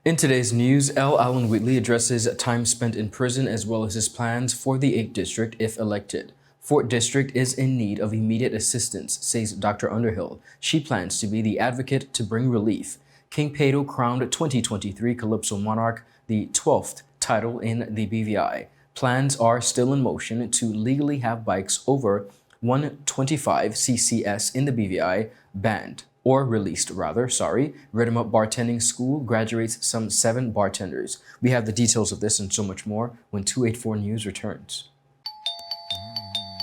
In today's news, L. Allen Wheatley addresses time spent in prison as well as his plans for the 8th District if elected. 4th District is in need of immediate assistance, says Dr. Underhill. She plans to be the advocate to bring relief. King PAIDO crowned 2023 CALYPSO Monarch the 12th title in the BVI. Plans are still in motion to legally have bikes over 125 CCS in the BVI banned. Or released, rather, RIDDIM Bartending School graduates some 7 bartenders. We have the details of this and so much more when 284 News returns.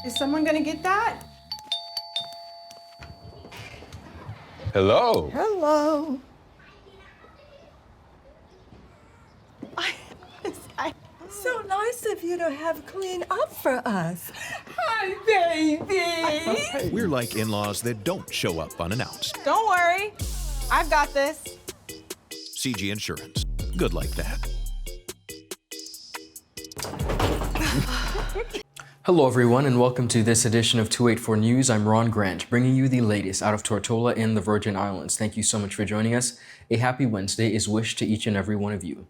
Is someone gonna get that? Hello. Hello. So nice of you to have cleaned up for us. Hi, baby. We're like in-laws that don't show up unannounced. Don't worry. I've got this. CG Insurance. Good like that. Hello everyone and welcome to this edition of 284 News. I'm Ron Grant, bringing you the latest out of Tortola in the Virgin Islands. Thank you so much for joining us. A happy Wednesday is wished to each and every one of you.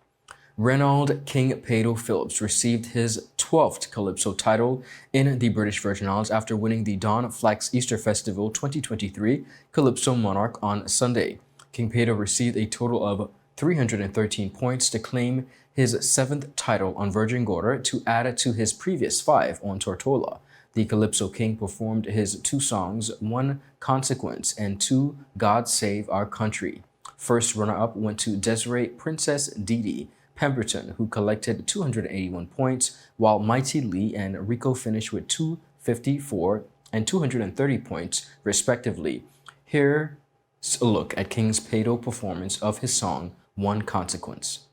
Reynold King PAIDO Phillips received his 12th CALYPSO title in the British Virgin Islands after winning the Dawn Flax Easter Festival 2023 CALYPSO Monarch on Sunday. King PAIDO received a total of 313 points to claim his 7th title on Virgin Gorda to add to his previous 5 on Tortola. The CALYPSO King performed his 2 songs, 1 Consequence and 2 God Save Our Country. First runner-up went to Desiree Princess Didi Pemberton, who collected 281 points, while Mighty Lee and Rico finished with 254 and 230 points, respectively. Here's a look at King's PAIDO performance of his song, 1 Consequence.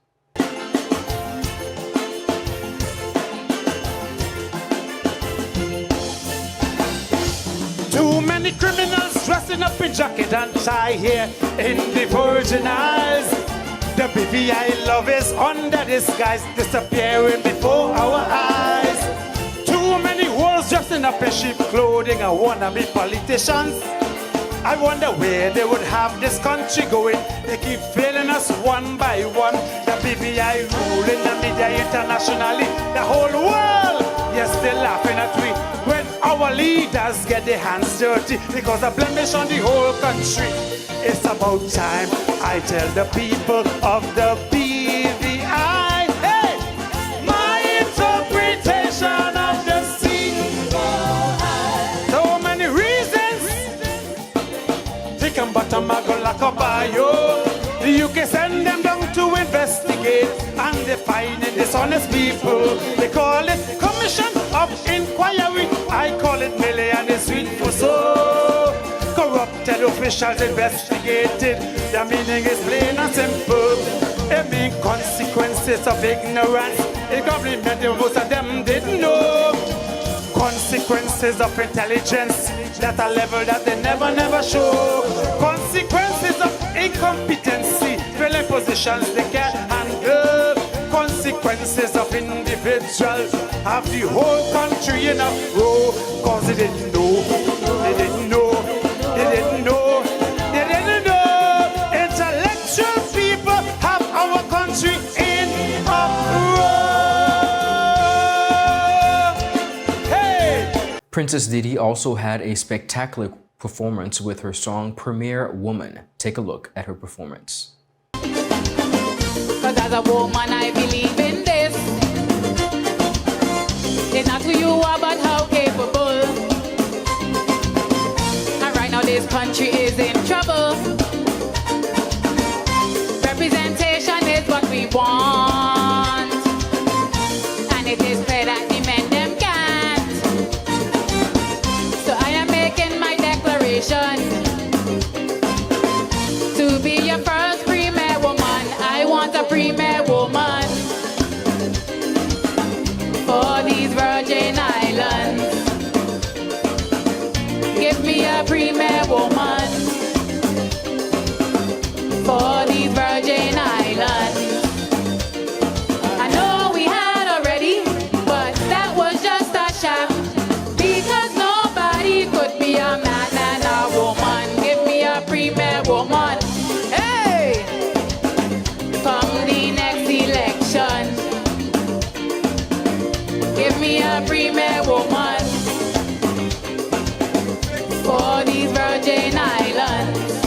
Too many criminals dressing up in jacket and tie here in the Virgin Isles. The BVI love is under disguise, disappearing before our eyes. Too many wolves dressing up in sheep clothing and wannabe politicians. I wonder where they would have this country going. They keep failing us one by one. The BVI ruling the media internationally. The whole world, yes, they're laughing at we when our leaders get their hands dirty because the blemish on the whole country. It's about time I tell the people of the BVI, hey, my interpretation of the scene. So many reasons. They can bottom a go lock up by you. You can send them down to investigate and they find it dishonest people. They call it Commission of Inquiry. I call it Millie and it's sweet for so. Corrupted officials investigated. The meaning is plain and simple. It means consequences of ignorance. The government, most of them didn't know. Consequences of intelligence. That a level that they never show. Consequences of incompetency. Filling positions they can't handle. Consequences of individuals. Have the whole country in a row. Cause they didn't know. They didn't know. They didn't know, they didn't know. Intellectual people have our country in uproar. Hey! Princess Didi also had a spectacular performance with her song Premier Woman. Take a look at her performance. Cause as a woman I believe in this. It's not who you are but how capable. Now this country is in trouble. Representation is what we want, and it is clear that the men them can't. So I am making my declaration to be your first premier woman. I want a premier woman. so much for these Virgin Islands.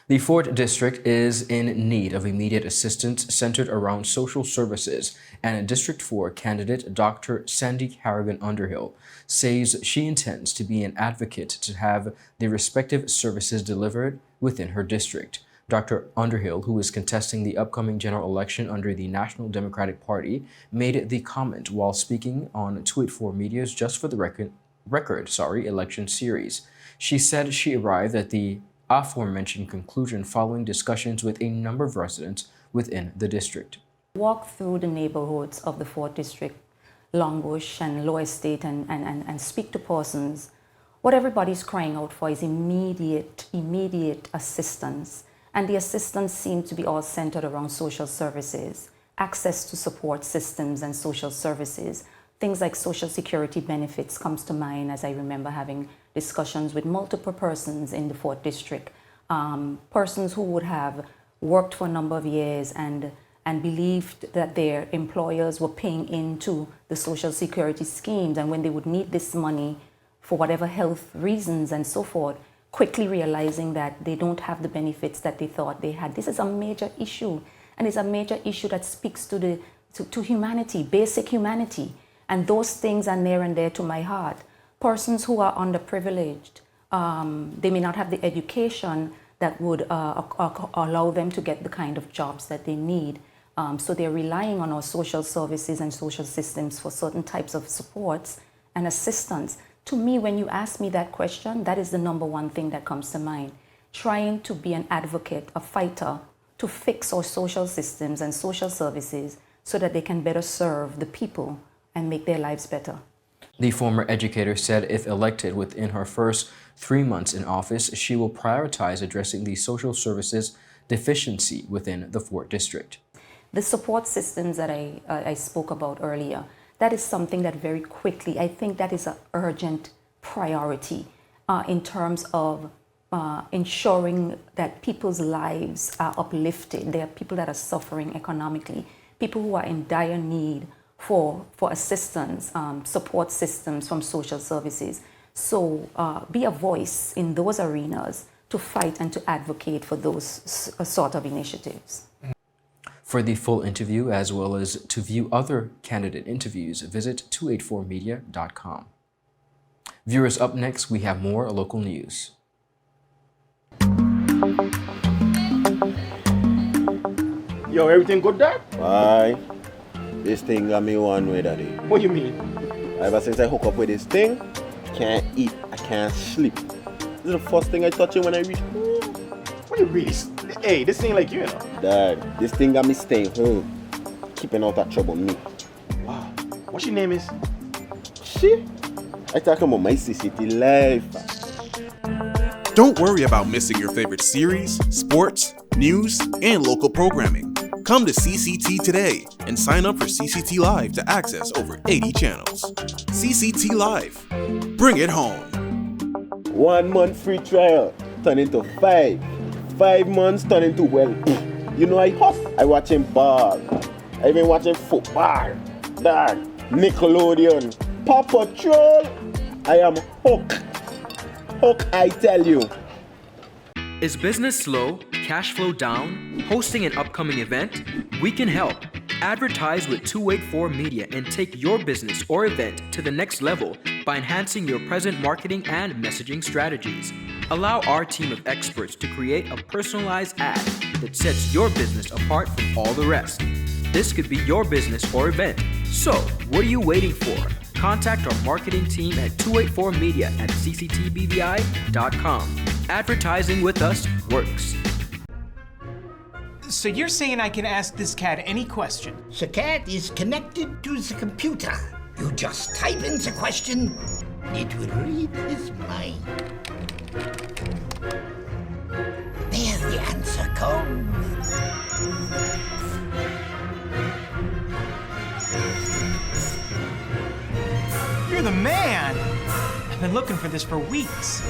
The 4th District is in need of immediate assistance centered around social services, and District 4 candidate Dr. Sandy Harrigan Underhill says she intends to be an advocate to have the respective services delivered within her district. Dr. Underhill, who is contesting the upcoming general election under the National Democratic Party, made the comment while speaking on 284 Media's Just for the Record election series. She said she arrived at the aforementioned conclusion following discussions with a number of residents within the district. Walk through the neighborhoods of the 4th District, Longbush and Lower Estate and speak to persons. What everybody's crying out for is immediate assistance. And the assistance seems to be all centered around social services, access to support systems and social services. Things like social security benefits comes to mind as I remember having discussions with multiple persons in the 4th District, persons who would have worked for a number of years and believed that their employers were paying into the social security schemes, and when they would need this money for whatever health reasons and so forth, quickly realizing that they don't have the benefits that they thought they had. This is a major issue, and it's a major issue that speaks to humanity, basic humanity. And those things are near and dear to my heart. Persons who are underprivileged, they may not have the education that would allow them to get the kind of jobs that they need. So they're relying on our social services and social systems for certain types of supports and assistance. To me, when you ask me that question, that is the number one thing that comes to mind. Trying to be an advocate, a fighter, to fix our social systems and social services so that they can better serve the people and make their lives better. The former educator said if elected within her first 3 months in office, she will prioritize addressing the social services deficiency within the 4th District. The support systems that I spoke about earlier, that is something that very quickly, I think that is an urgent priority in terms of ensuring that people's lives are uplifted. There are people that are suffering economically, people who are in dire need for assistance, support systems from social services. So be a voice in those arenas to fight and to advocate for those sort of initiatives. For the full interview, as well as to view other candidate interviews, visit 284media.com. Viewers, up next, we have more local news. Yo, everything good, Dad? Why? This thing got me one way, Daddy. What do you mean? Ever since I hook up with this thing, can't eat, I can't sleep. This is the first thing I touch it when I reach home. What do you really? Hey, this ain't like you, you know. Dad, this thing got me staying home, keeping out that trouble me. Wow. What's your name is? Shit, I talking about my CCT life. Don't worry about missing your favorite series, sports, news, and local programming. Come to CCT today and sign up for CCT Live to access over 80 channels. CCT Live. Bring it home. 1 month free trial turn into 5. 5 months turn into, well, you know I huff. I watching ball. I been watching football. Dad, Nickelodeon, Paw Patrol. I am hooked. Hook, I tell you. Is business slow? Cash flow down? Hosting an upcoming event? We can help. Advertise with 284 Media and take your business or event to the next level by enhancing your present marketing and messaging strategies. Allow our team of experts to create a personalized ad that sets your business apart from all the rest. This could be your business or event. So, what are you waiting for? Contact our marketing team at 284media at cctbvi.com. Advertising with us works. So you're saying I can ask this cat any question? The cat is connected to the computer. You just type in the question, it will read his mind. There the answer comes. You're the man! I've been looking for this for weeks.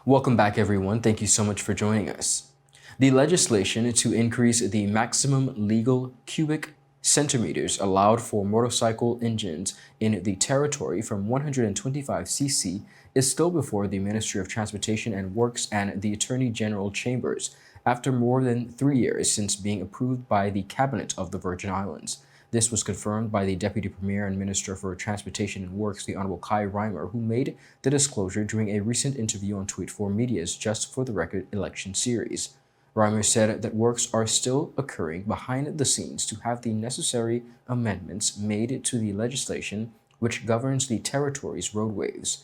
Welcome back, everyone. Thank you so much for joining us. The legislation to increase the maximum legal cubic centimeters allowed for motorcycle engines in the territory from 125cc is still before the Ministry of Transportation and Works and the Attorney General Chambers after more than 3 years since being approved by the Cabinet of the Virgin Islands. This was confirmed by the Deputy Premier and Minister for Transportation and Works, the Honorable Kai Reimer, who made the disclosure during a recent interview on Tweet for Media's Just for the Record election series. Reimer said that works are still occurring behind the scenes to have the necessary amendments made to the legislation which governs the territory's roadways.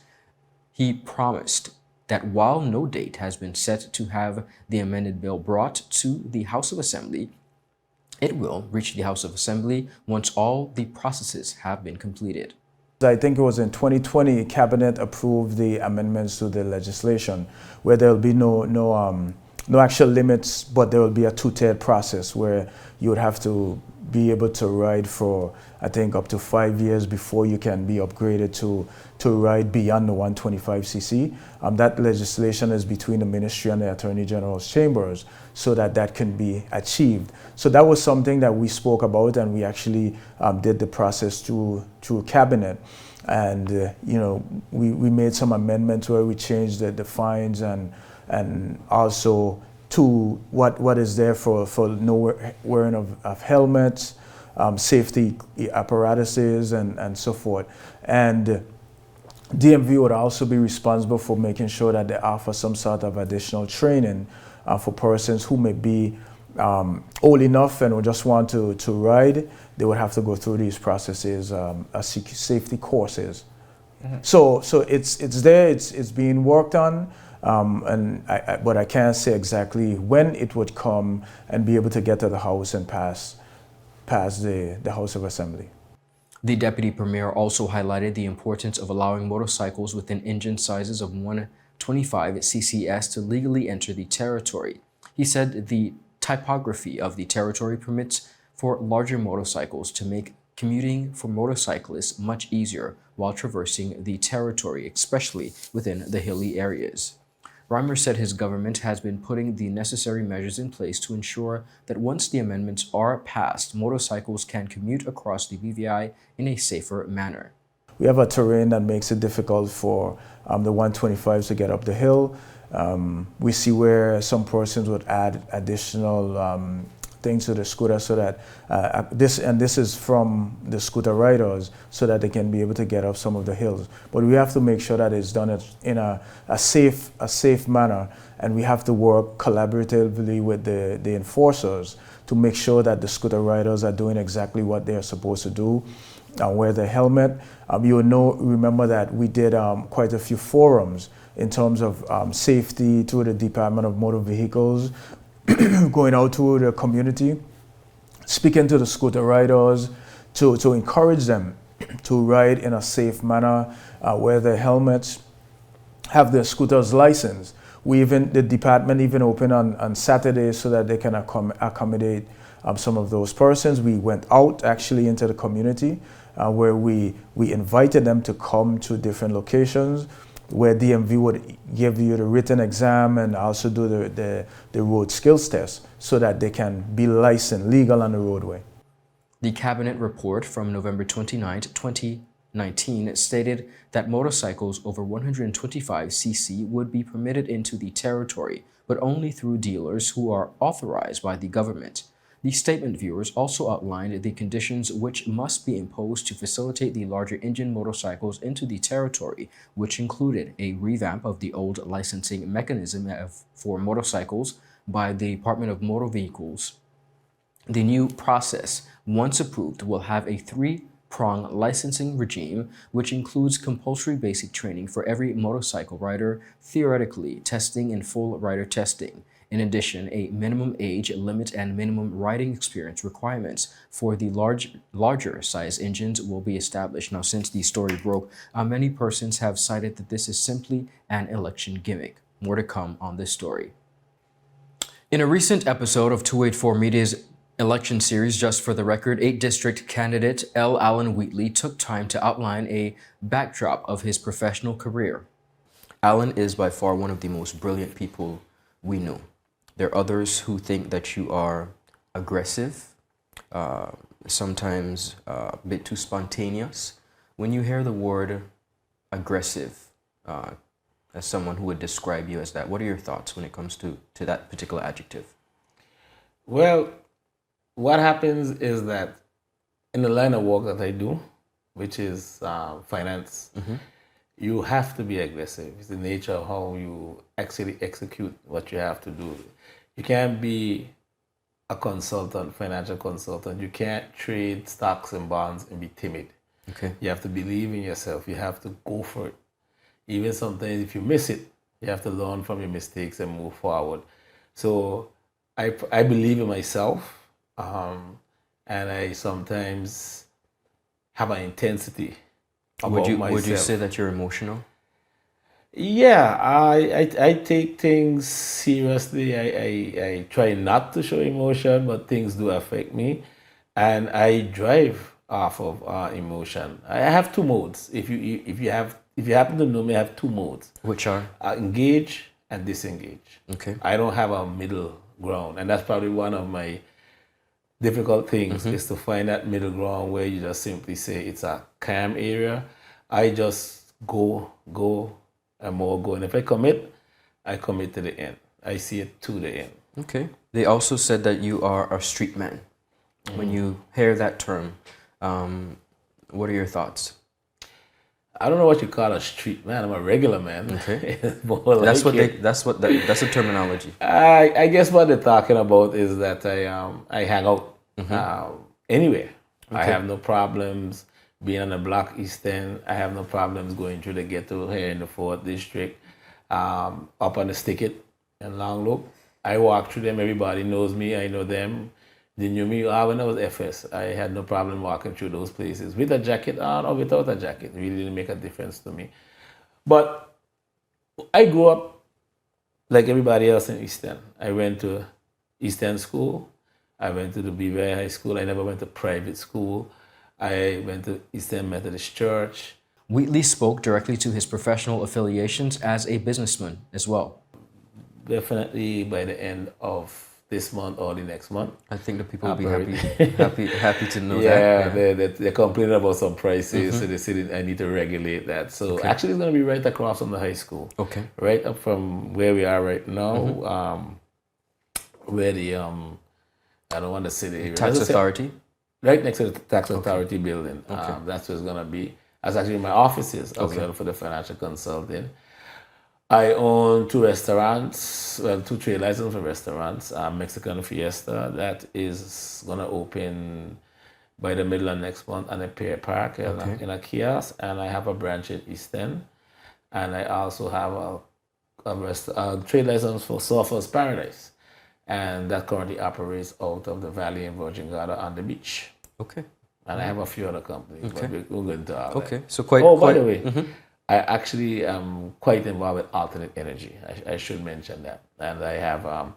He promised that while no date has been set to have the amended bill brought to the House of Assembly, it will reach the House of Assembly once all the processes have been completed. I think it was in 2020, Cabinet approved the amendments to the legislation where there will be no actual limits, but there will be a two-tiered process where you would have to be able to ride for, I think, up to 5 years before you can be upgraded to ride beyond the 125cc. That legislation is between the Ministry and the Attorney General's Chambers so that can be achieved. So that was something that we spoke about, and we actually did the process through Cabinet. And, we made some amendments where we changed the fines and also to what is there for no wearing of helmets, safety apparatuses, and so forth. And DMV would also be responsible for making sure that they offer some sort of additional training for persons who may be old enough and would just want to ride. They would have to go through these processes, safety courses. Mm-hmm. So it's there, it's being worked on. But I can't say exactly when it would come and be able to get to the House and pass the House of Assembly. The Deputy Premier also highlighted the importance of allowing motorcycles within engine sizes of 125 CCS to legally enter the territory. He said the typography of the territory permits for larger motorcycles to make commuting for motorcyclists much easier while traversing the territory, especially within the hilly areas. Reimer said his government has been putting the necessary measures in place to ensure that once the amendments are passed, motorcycles can commute across the BVI in a safer manner. We have a terrain that makes it difficult for the 125s to get up the hill. We see where some persons would add additional things to the scooter so that this is from the scooter riders so that they can be able to get up some of the hills. But we have to make sure that it's done in a safe manner, and we have to work collaboratively with the enforcers to make sure that the scooter riders are doing exactly what they're supposed to do. Wear the helmet. Remember that we did quite a few forums in terms of safety through the Department of Motor Vehicles, going out to the community, speaking to the scooter riders to encourage them to ride in a safe manner, wear their helmets, have their scooters licensed. The department even opened on Saturdays so that they can accommodate some of those persons. We went out actually into the community where we invited them to come to different locations where DMV would give you the written exam and also do the road skills test so that they can be licensed, legal on the roadway. The Cabinet report from November 29, 2019 stated that motorcycles over 125cc would be permitted into the territory, but only through dealers who are authorized by the government. The statement viewers also outlined the conditions which must be imposed to facilitate the larger engine motorcycles into the territory, which included a revamp of the old licensing mechanism for motorcycles by the Department of Motor Vehicles. The new process, once approved, will have a three-prong licensing regime, which includes compulsory basic training for every motorcycle rider, theoretically testing and full rider testing. In addition, a minimum age limit and minimum riding experience requirements for the larger size engines will be established. Now, since the story broke, many persons have cited that this is simply an election gimmick. More to come on this story. In a recent episode of 284 Media's election series, Just for the Record, 8th District candidate L. Allen Wheatley took time to outline a backdrop of his professional career. Allen is by far one of the most brilliant people we know. There are others who think that you are aggressive, sometimes a bit too spontaneous. When you hear the word aggressive, as someone who would describe you as that, what are your thoughts when it comes to that particular adjective? Well, what happens is that in the line of work that I do, which is finance, you have to be aggressive. It's the nature of how you actually execute what you have to do. You can't be a consultant, financial consultant. You can't trade stocks and bonds and be timid. Okay. You have to believe in yourself. You have to go for it. Even sometimes if you miss it, you have to learn from your mistakes and move forward. So I believe in myself, and I sometimes have an intensity about myself. Would you say that you're emotional? Yeah, I take things seriously. I try not to show emotion, but things do affect me, and I drive off of emotion. I have two modes. If you happen to know me, I have two modes. Which are? Engage and disengage. Okay. I don't have a middle ground, and that's probably one of my difficult things is to find that middle ground where you just simply say it's a calm area. I just go and more go, and if I commit to the end. I see it to the end. Okay. They also said that you are a street man. When you hear that term, what are your thoughts? I don't know what you call a street man. I'm a regular man. Okay. That's That's the terminology. I guess what they're talking about is that I hang out anywhere. Okay. I have no problems being on the block East End. I have no problems going through the ghetto here in the 4th District, up on the Stickit and Long Loop. I walk through them. Everybody knows me. I know them. They knew me when I was FS. I had no problem walking through those places with a jacket on or without a jacket. It really didn't make a difference to me. But I grew up like everybody else in East End. I went to East End School. I went to the BVI High School. I never went to private school. I went to East End Methodist Church. Wheatley spoke directly to his professional affiliations as a businessman as well. Definitely by the end of this month or the next month. I think the people will be happy to know that. Yeah, they're complaining about some prices, so they said I need to regulate that. So actually it's going to be right across from the high school. Okay. Right up from where we are right now, where the, I don't want to say the area. Tax authority? Right next to the tax authority building. That's where it's going to be. That's actually my offices as well for the financial consulting. I own 2 restaurants, well, 2 trade licenses for restaurants. Mexican Fiesta, that is going to open by the middle of next month on a Pier Park in a kiosk. And I have a branch in East End. And I also have a trade license for Surfers Paradise. And that currently operates out of the Valley in Virgin Gorda on the beach. Okay. And I have a few other companies, but we'll go into all that. So by the way, I actually am quite involved with alternate energy. I should mention that. And I have a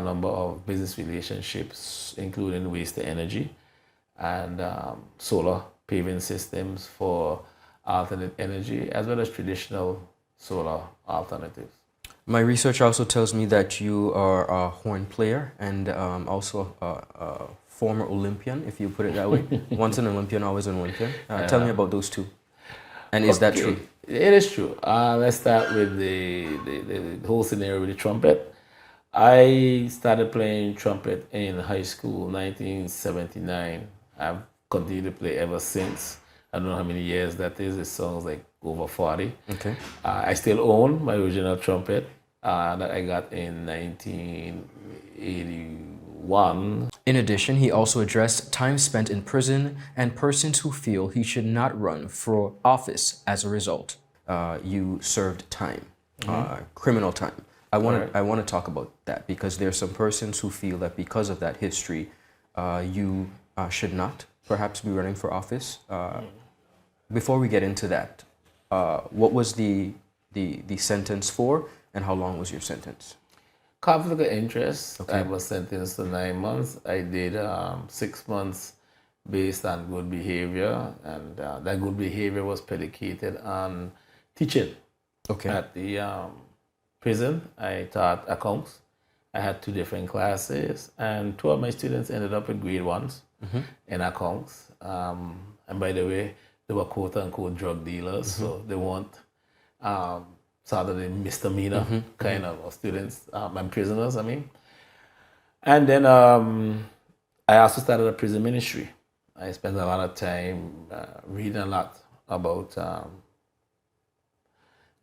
number of business relationships, including waste to energy and solar paving systems for alternate energy, as well as traditional solar alternatives. My research also tells me that you are a horn player and also a former Olympian, if you put it that way. Once an Olympian, always an Olympian. Tell me about those two. And is that true? It is true. Let's start with the whole scenario with the trumpet. I started playing trumpet in high school, 1979. I've continued to play ever since. I don't know how many years that is. It sounds like over 40. Okay. I still own my original trumpet that I got in 1981. In addition, he also addressed time spent in prison and persons who feel he should not run for office as a result. You served time, criminal time. I want to talk about that because there are some persons who feel that because of that history, you should not perhaps be running for office. Before we get into that, what was the sentence for, and how long was your sentence? Conflict of interest. I was sentenced to 9 months. I did 6 months based on good behavior, and that good behavior was predicated on teaching. At the prison, I taught accounts. I had 2 different classes, and 2 of my students ended up with grade 1s. in accounts. And by the way, they were quote-unquote drug dealers, so they weren't sort of the misdemeanor kind of students and prisoners, I mean. And then I also started a prison ministry. I spent a lot of time reading a lot about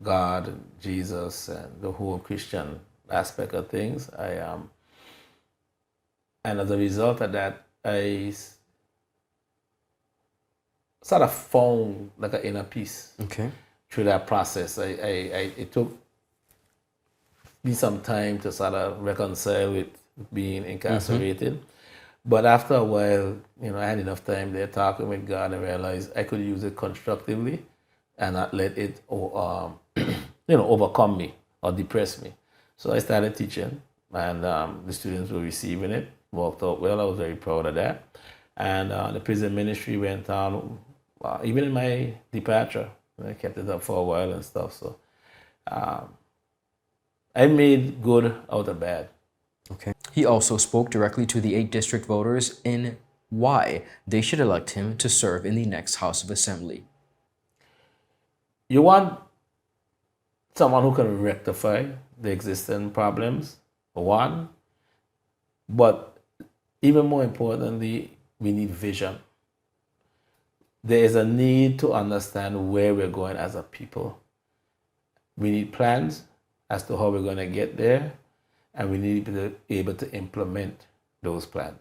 God and Jesus and the whole Christian aspect of things. And as a result of that, I sort of found like an inner peace through that process. It took me some time to sort of reconcile with being incarcerated. But after a while, I had enough time there talking with God and realized I could use it constructively and not let it overcome me or depress me. So I started teaching, and the students were receiving it, worked out well. I was very proud of that. And the prison ministry went on, even in my departure. I kept it up for a while and stuff. So I made good out of bad. Okay. He also spoke directly to the 8 district voters in why they should elect him to serve in the next House of Assembly. You want someone who can rectify the existing problems, one, but even more importantly, we need vision. There is a need to understand where we're going as a people. We need plans as to how we're going to get there, and we need to be able to implement those plans.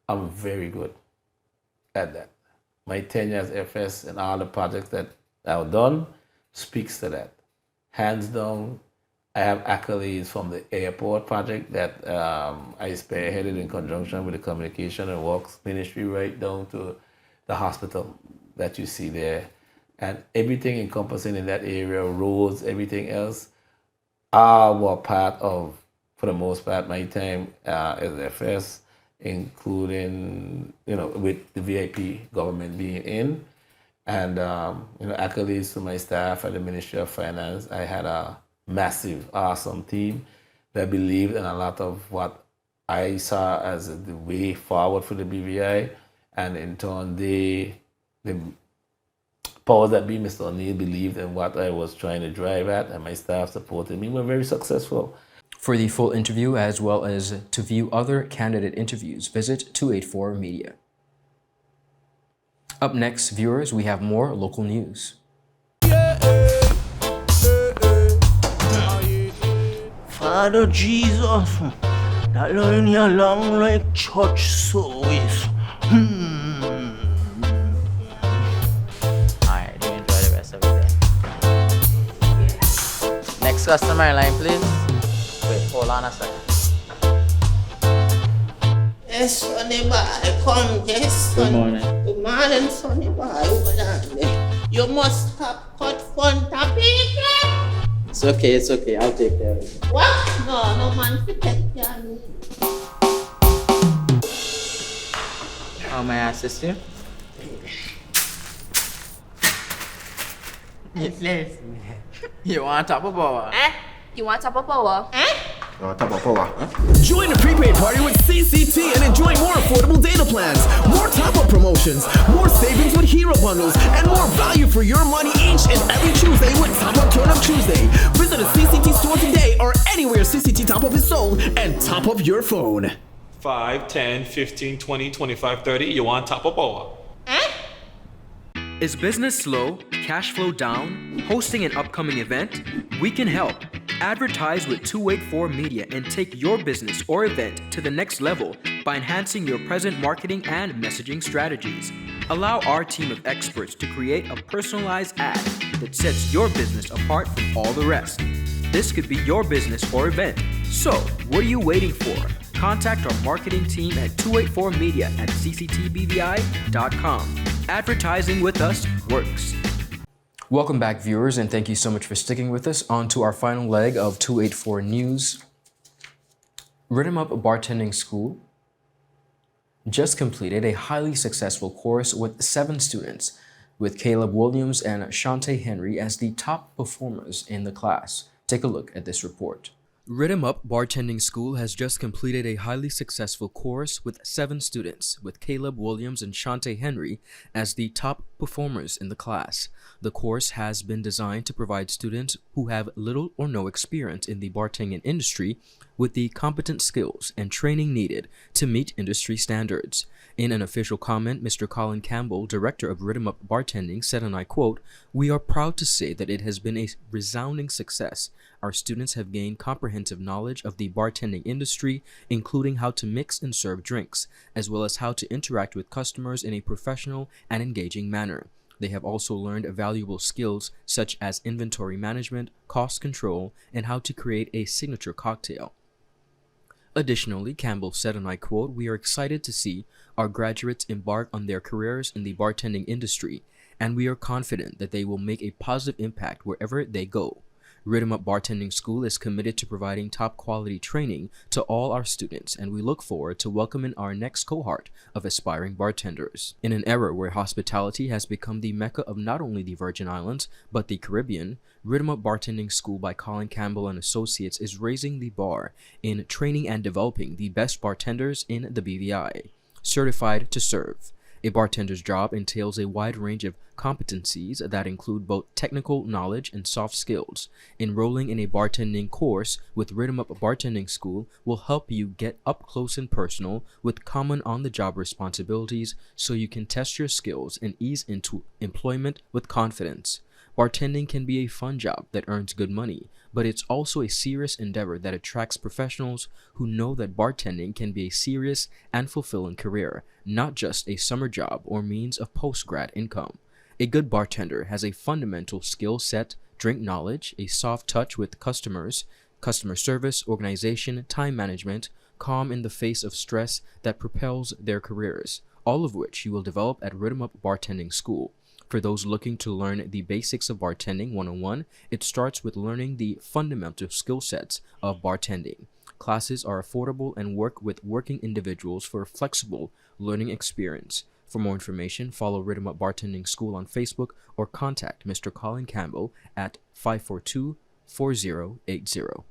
I'm very good at that. My 10 years FS and all the projects that I've done speaks to that. Hands down, I have accolades from the airport project that I spearheaded in conjunction with the Communication and Works Ministry right down to the hospital that you see there. And everything encompassing in that area, roads, everything else, were part of, for the most part, my time as FS, including, with the VIP government being in. And, accolades to my staff at the Ministry of Finance. I had a massive, awesome team that believed in a lot of what I saw as the way forward for the BVI. And in turn, the powers that be, Mr. O'Neill, believed in what I was trying to drive at, and my staff supported me. We're very successful. For the full interview, as well as to view other candidate interviews, visit 284 Media. Up next, viewers, we have more local news. Father Jesus, that line you long like church service. Alright, do enjoy the rest of the day. Next customer line, please. Wait, hold on a second. Yes, Sonny boy, come, yes, Good Sonny. morning. Good morning, Sonny boy. Hold on there. You must have cut fun people. It's okay, I'll take care of it. What? No man to take care of me. How may I assist you? Yes. You want top of power? You want top of power? Join the prepaid party with CCT and enjoy more affordable data plans, more top-up promotions, more savings with hero bundles, and more value for your money each and every Tuesday with Top Up Turn Up Tuesday. Visit a CCT store today or anywhere CCT Top Up is sold and top up your phone. 5, 10, 15, 20, 25, 30. You want top of power? Is business slow? Cash flow down? Hosting an upcoming event? We can help. Advertise with 284 Media and take your business or event to the next level by enhancing your present marketing and messaging strategies. Allow our team of experts to create a personalized ad that sets your business apart from all the rest. This could be your business or event. So, what are you waiting for? Contact our marketing team at 284media at cctbvi.com. Advertising with us works. Welcome back, viewers, and thank you so much for sticking with us. On to our final leg of 284 News. RIDDIM Up Bartending School just completed a highly successful course with 7 students, with Caleb Williams and Shante Henry as the top performers in the class. Take a look at this report. RIDDIM Up Bartending School has just completed a highly successful course with 7 students, with Caleb Williams and Shante Henry as the top performers in the class. The course has been designed to provide students who have little or no experience in the bartending industry with the competent skills and training needed to meet industry standards. In an official comment, Mr. Colin Campbell, director of RIDDIM Up Bartending, said, and I quote, "We are proud to say that it has been a resounding success. Our students have gained comprehensive knowledge of the bartending industry, including how to mix and serve drinks, as well as how to interact with customers in a professional and engaging manner. They have also learned valuable skills such as inventory management, cost control, and how to create a signature cocktail." Additionally, Campbell said, and I quote, "We are excited to see our graduates embark on their careers in the bartending industry, and we are confident that they will make a positive impact wherever they go. RIDDIM Up Bartending School is committed to providing top quality training to all our students, and we look forward to welcoming our next cohort of aspiring bartenders." In an era where hospitality has become the mecca of not only the Virgin Islands, but the Caribbean, RIDDIM Up Bartending School by Colin Campbell and Associates is raising the bar in training and developing the best bartenders in the BVI. Certified to serve. A bartender's job entails a wide range of competencies that include both technical knowledge and soft skills. Enrolling in a bartending course with RIDDIM Up Bartending School will help you get up close and personal with common on-the-job responsibilities so you can test your skills and ease into employment with confidence. Bartending can be a fun job that earns good money, but it's also a serious endeavor that attracts professionals who know that bartending can be a serious and fulfilling career, not just a summer job or means of post-grad income. A good bartender has a fundamental skill set, drink knowledge, a soft touch with customers, customer service, organization, time management, calm in the face of stress that propels their careers, all of which you will develop at RIDDIM Up Bartending School. For those looking to learn the basics of bartending 101, it starts with learning the fundamental skill sets of bartending. Classes are affordable and work with working individuals for a flexible learning experience. For more information, follow RIDDIM Up Bartending School on Facebook or contact Mr. Colin Campbell at 542-4080.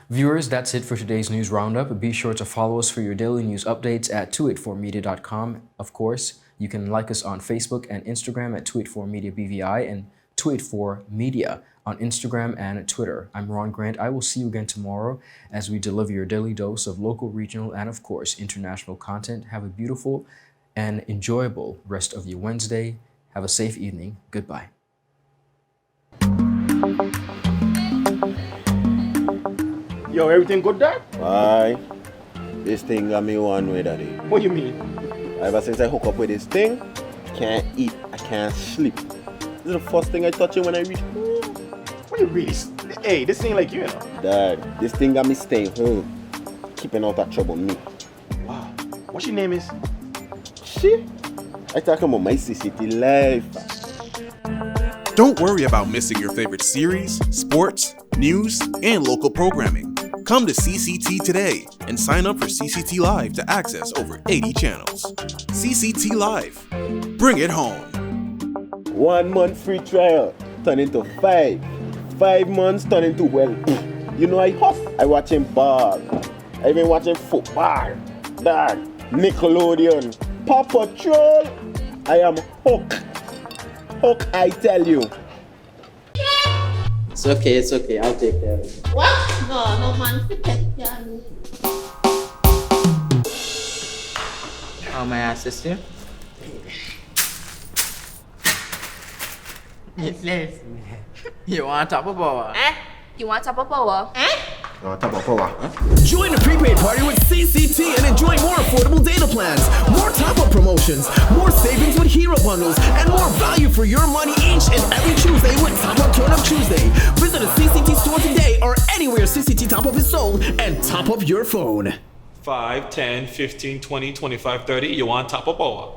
Viewers, that's it for today's news roundup. Be sure to follow us for your daily news updates at 284media.com. Of course, you can like us on Facebook and Instagram at 284mediabvi and 284media on Instagram and Twitter. I'm Ron Grant. I will see you again tomorrow as we deliver your daily dose of local, regional, and of course, international content. Have a beautiful and enjoyable rest of your Wednesday. Have a safe evening. Goodbye. Yo, everything good, Dad? Aye. This thing got me one way, Daddy. What do you mean? Ever since I hook up with this thing, can't eat, I can't sleep. This is the first thing I touch when I reach home. What you really? Hey, this ain't like you know. Dad, this thing got me staying home, keeping out of trouble me. Wow. What your name is? Shit. I talking about my CCT life. Don't worry about missing your favorite series, sports, news, and local programming. Come to CCT today and sign up for CCT Live to access over 80 channels. CCT Live. Bring it home. 1 month free trial turn into 5. 5 months turn into, well, you know I huff. I watching ball. I been watching football. Dad, Nickelodeon, Paw Patrol. I am hooked. Hook, I tell you. It's okay, I'll take care of it. What? No man to take care of me. How may I assist you? Yes. You want top of power? You want top of power? Join the prepaid party with CCT and enjoy more affordable data plans, more top-up promotions, more savings with hero bundles, and more value for your money each and every Tuesday with Top Up Turn Up Tuesday. Visit a CCT store today or anywhere CCT Top Up is sold and top up your phone. 5, 10, 15, 20, 25, 30. You want top of power?